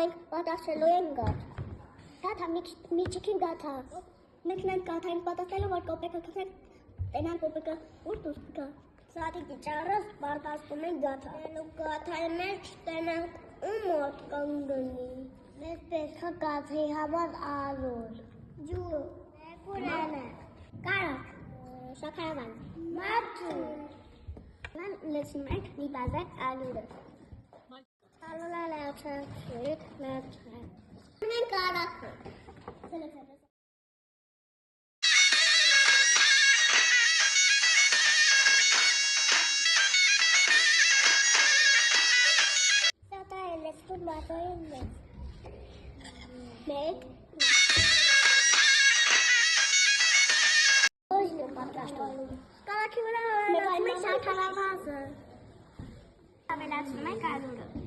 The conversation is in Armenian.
մենք պատասխանելու ենք գաթ։ Գաթա մի չքին գաթա։ Մենք գաթային պատասխանելու որ կոպեկը քնենք, տենան կոպեկը ուր դուրս գա։ Սատիկի ճարս պատասխանում ենք գաթա։ Ու գաթայի մեջ տենանք ու մոտ կանգնի։ Մենք պետք է գաթայի համար արուր։ Ջուր, կուրանը, կարակ, շաքարավան, մարջու։ Mən լեցնում ենք մի բազա ալուրը։ Ալուրը լացրեք, լացրեք։ Մենք կարակը։ Սատա է լեցնում բազային մեծ։ Մեկ։ Ոժն է պատրաստում։ Կարակի վրա լեցնում ենք շաքարավազը։ Ավելացնում ենք ալուրը։